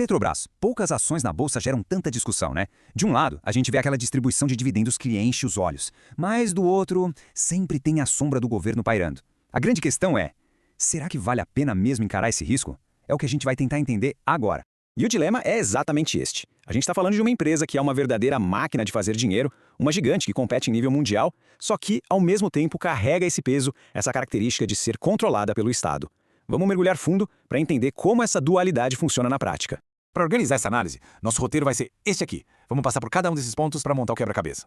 Petrobras, poucas ações na bolsa geram tanta discussão, né? De um lado, a gente vê aquela distribuição de dividendos que enche os olhos, mas do outro, sempre tem a sombra do governo pairando. A grande questão é, será que vale a pena mesmo encarar esse risco? É o que a gente vai tentar entender agora. E o dilema é exatamente este. A gente está falando de uma empresa que é uma verdadeira máquina de fazer dinheiro, uma gigante que compete em nível mundial, só que, ao mesmo tempo, carrega esse peso, essa característica de ser controlada pelo Estado. Vamos mergulhar fundo para entender como essa dualidade funciona na prática. Para organizar essa análise, nosso roteiro vai ser este aqui. Vamos passar por cada um desses pontos para montar o quebra-cabeça.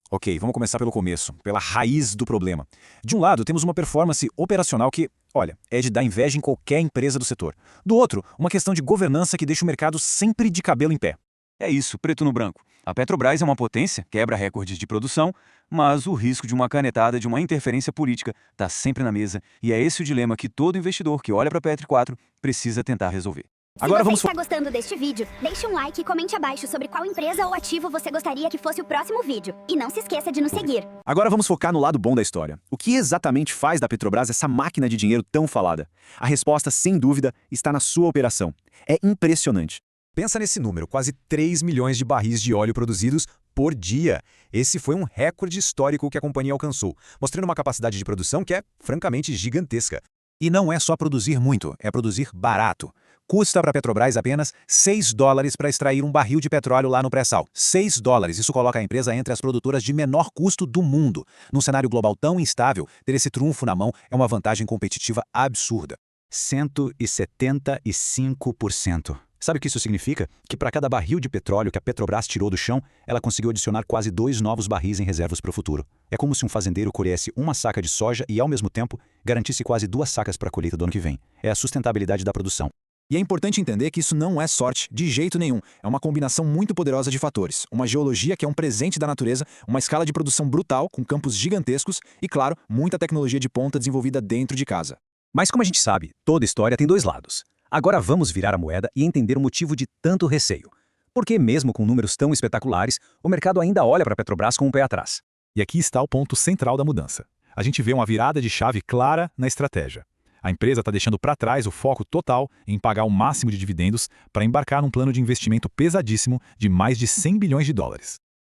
Ok, vamos começar pelo começo, pela raiz do problema. De um lado, temos uma performance operacional que, olha, é de dar inveja em qualquer empresa do setor. Do outro, uma questão de governança que deixa o mercado sempre de cabelo em pé. É isso, preto no branco. A Petrobras é uma potência, quebra recordes de produção, mas o risco de uma canetada, de uma interferência política, está sempre na mesa, e é esse o dilema que todo investidor que olha para a Petro 4 precisa tentar resolver. Se você está gostando deste vídeo, deixe um like e comente abaixo sobre qual empresa ou ativo você gostaria que fosse o próximo vídeo. E não se esqueça de nos seguir. Agora vamos focar no lado bom da história. O que exatamente faz da Petrobras essa máquina de dinheiro tão falada? A resposta, sem dúvida, está na sua operação. É impressionante. Pensa nesse número, quase 3 milhões de barris de óleo produzidos por dia. Esse foi um recorde histórico que a companhia alcançou, mostrando uma capacidade de produção que é, francamente, gigantesca. E não é só produzir muito, é produzir barato. Custa para a Petrobras apenas $6 para extrair um barril de petróleo lá no pré-sal. $6. Isso coloca a empresa entre as produtoras de menor custo do mundo. Num cenário global tão instável, ter esse trunfo na mão é uma vantagem competitiva absurda. 175%. Sabe o que isso significa? Que para cada barril de petróleo que a Petrobras tirou do chão, ela conseguiu adicionar quase 2 novos barris em reservas para o futuro. É como se um fazendeiro colhesse uma saca de soja e, ao mesmo tempo, garantisse quase 2 sacas para a colheita do ano que vem. É a sustentabilidade da produção. E é importante entender que isso não é sorte, de jeito nenhum. É uma combinação muito poderosa de fatores. Uma geologia que é um presente da natureza, uma escala de produção brutal, com campos gigantescos e, claro, muita tecnologia de ponta desenvolvida dentro de casa. Mas como a gente sabe, toda história tem dois lados. Agora vamos virar a moeda e entender o motivo de tanto receio. Porque mesmo com números tão espetaculares, o mercado ainda olha para a Petrobras com o pé atrás. E aqui está o ponto central da mudança. A gente vê uma virada de chave clara na estratégia. A empresa está deixando para trás o foco total em pagar o máximo de dividendos para embarcar num plano de investimento pesadíssimo de mais de $100 bilhões.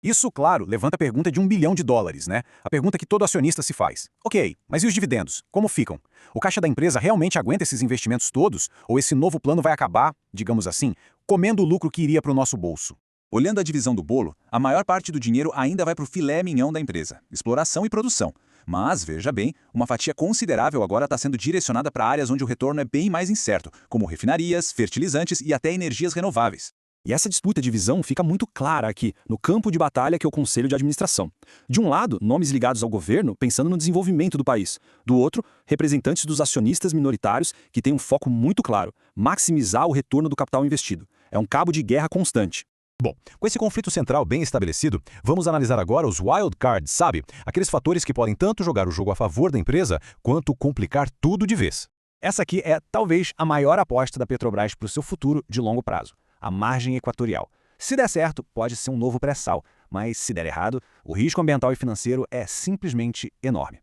Isso, claro, levanta a pergunta de $1 bilhão, né? A pergunta que todo acionista se faz. Ok, mas e os dividendos? Como ficam? O caixa da empresa realmente aguenta esses investimentos todos? Ou esse novo plano vai acabar, digamos assim, comendo o lucro que iria para o nosso bolso? Olhando a divisão do bolo, a maior parte do dinheiro ainda vai para o filé mignon da empresa, exploração e produção. Mas, veja bem, uma fatia considerável agora está sendo direcionada para áreas onde o retorno é bem mais incerto, como refinarias, fertilizantes e até energias renováveis. E essa disputa de visão fica muito clara aqui, no campo de batalha que é o Conselho de Administração. De um lado, nomes ligados ao governo pensando no desenvolvimento do país. Do outro, representantes dos acionistas minoritários que têm um foco muito claro, maximizar o retorno do capital investido. É um cabo de guerra constante. Bom, com esse conflito central bem estabelecido, vamos analisar agora os wild cards, sabe? Aqueles fatores que podem tanto jogar o jogo a favor da empresa, quanto complicar tudo de vez. Essa aqui é, talvez, a maior aposta da Petrobras para o seu futuro de longo prazo. A margem equatorial. Se der certo, pode ser um novo pré-sal, mas se der errado, o risco ambiental e financeiro é simplesmente enorme.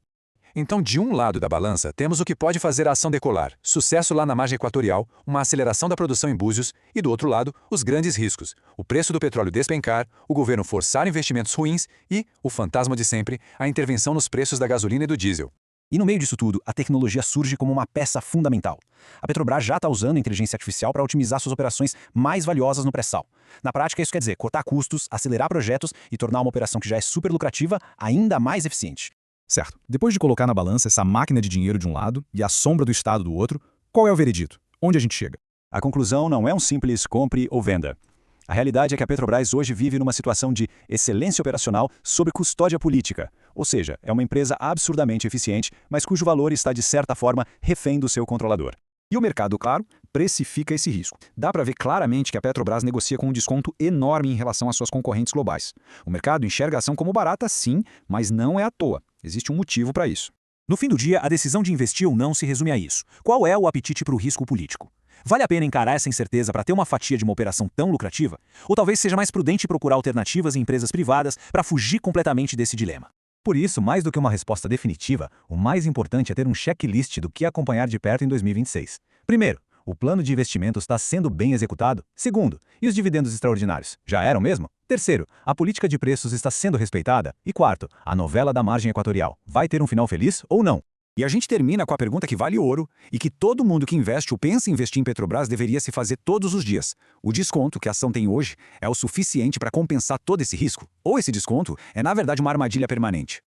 Então, de um lado da balança, temos o que pode fazer a ação decolar, sucesso lá na margem equatorial, uma aceleração da produção em Búzios, e do outro lado, os grandes riscos, o preço do petróleo despencar, o governo forçar investimentos ruins e, o fantasma de sempre, a intervenção nos preços da gasolina e do diesel. E no meio disso tudo, a tecnologia surge como uma peça fundamental. A Petrobras já está usando a inteligência artificial para otimizar suas operações mais valiosas no pré-sal. Na prática, isso quer dizer cortar custos, acelerar projetos e tornar uma operação que já é super lucrativa ainda mais eficiente. Certo, depois de colocar na balança essa máquina de dinheiro de um lado e a sombra do Estado do outro, qual é o veredito? Onde a gente chega? A conclusão não é um simples compre ou venda. A realidade é que a Petrobras hoje vive numa situação de excelência operacional sob custódia política. Ou seja, é uma empresa absurdamente eficiente, mas cujo valor está, de certa forma, refém do seu controlador. E o mercado, claro, precifica esse risco. Dá para ver claramente que a Petrobras negocia com um desconto enorme em relação às suas concorrentes globais. O mercado enxerga a ação como barata, sim, mas não é à toa. Existe um motivo para isso. No fim do dia, a decisão de investir ou não se resume a isso. Qual é o apetite para o risco político? Vale a pena encarar essa incerteza para ter uma fatia de uma operação tão lucrativa? Ou talvez seja mais prudente procurar alternativas em empresas privadas para fugir completamente desse dilema? Por isso, mais do que uma resposta definitiva, o mais importante é ter um checklist do que acompanhar de perto em 2026. Primeiro, o plano de investimentos está sendo bem executado? Segundo, e os dividendos extraordinários? Já eram mesmo? Terceiro, a política de preços está sendo respeitada? E quarto, a novela da margem equatorial vai ter um final feliz ou não? E a gente termina com a pergunta que vale ouro e que todo mundo que investe ou pensa em investir em Petrobras deveria se fazer todos os dias. O desconto que a ação tem hoje é o suficiente para compensar todo esse risco? Ou esse desconto é, na verdade, uma armadilha permanente?